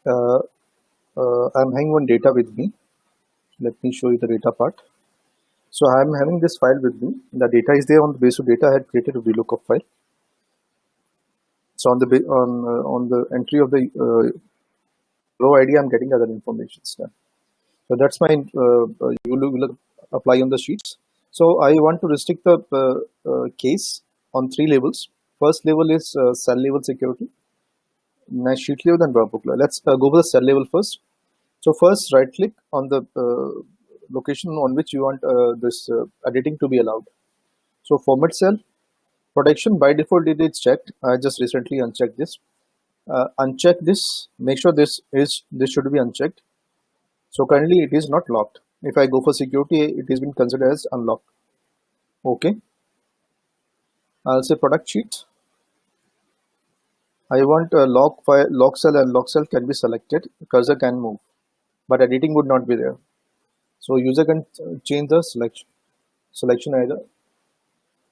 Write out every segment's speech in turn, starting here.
uh, I'm having one data with me. Let me show you the data part. So I'm having this file with me. The data is there. On the base of data, I had created a VLOOKUP file. So on the entry of the row ID, I'm getting other information. So that's my you will apply on the sheets. So I want to restrict the case on 3 levels. First level is cell level security. Next sheet level, then workbook level. Let's go for the cell level first. So first, right click on the location on which you want this editing to be allowed. So format cell protection, by default it is checked. I just recently unchecked this. Uncheck this. Make sure this should be unchecked. So currently it is not locked. If I go for security, it has been considered as unlocked. Okay. I'll say product sheet. I want lock cell, and lock cell can be selected. Cursor can move, but editing would not be there. So user can change the selection either.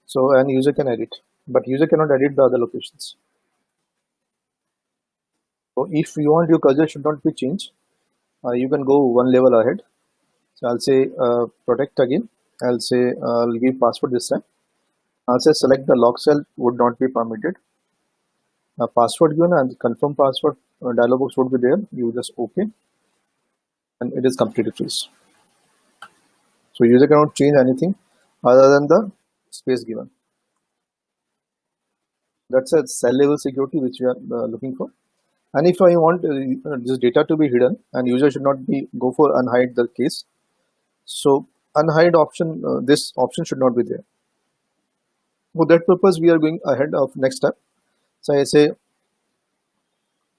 So and user can edit, but user cannot edit the other locations. So if you want your cursor should not be changed, you can go one level ahead. So I'll say protect again. I'll say I'll give password this time. I'll say select the lock cell would not be permitted. Password given and confirm password dialog box would be there. You just OK, and it is completely freeze. So user cannot change anything other than the space given. That's a cell level security which we are looking for. And if I want this data to be hidden, and user should not be go for unhide the case. So unhide option, this option should not be there. For that purpose, we are going ahead of next step. So I say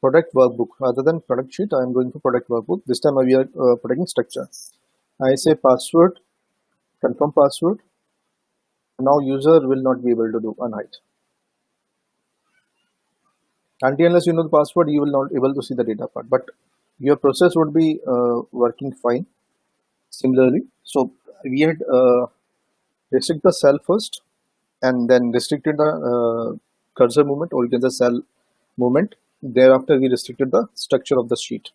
product workbook rather than product sheet. I am going for product workbook. This time we are protecting structure. I say password, confirm password. Now user will not be able to do unhide. Until unless you know the password, you will not able to see the data part. But your process would be working fine. Similarly, so we had restrict the cell first, and then restricted the cursor movement, or you can say cell movement. Thereafter, we restricted the structure of the sheet.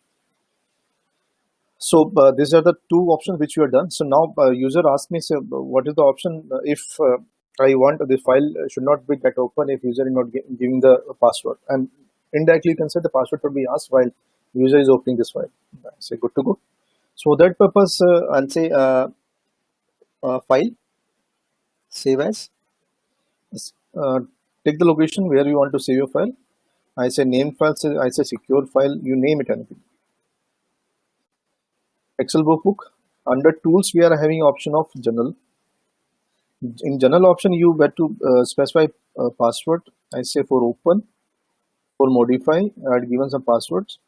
So these are the 2 options which we are done. So now user asked me, so what is the option if I want the file should not be get open if user is not giving the password, and indirectly you can say the password should be asked while user is opening this file. Say good to go. So for that purpose, I'll say file, save as, take the location where you want to save your file. I say name file, I say secure file, you name it anything. Excel workbook. Under tools, we are having option of general. In general option, you have to specify password. I say for open, for modify, I had given some passwords.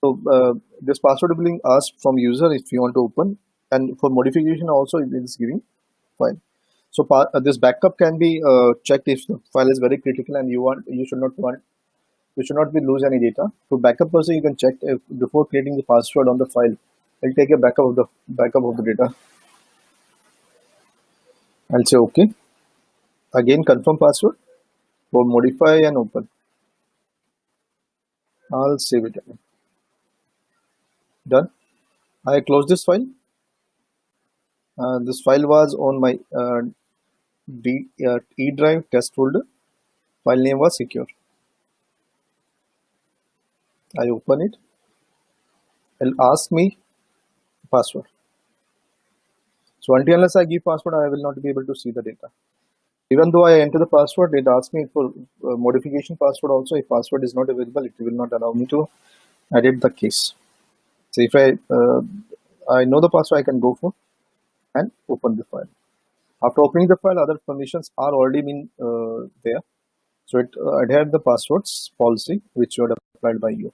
So this password will be asked from user if you want to open, and for modification also it is giving fine. So this backup can be checked if the file is very critical and you should not be lose any data. For backup also you can check if before creating the password on the file, I'll take a backup of the data. I'll say OK. Again confirm password, for modify and open. I'll save it again. Done. I close this file. This file was on my E drive test folder. File name was secure. I open it. It'll ask me password. So until unless I give password, I will not be able to see the data. Even though I enter the password, it asks me for modification password also. If password is not available, it will not allow me to edit the case. So if I know the password, I can go for and open the file. After opening the file, other permissions are already been there. So it adhered the passwords policy which were applied by you.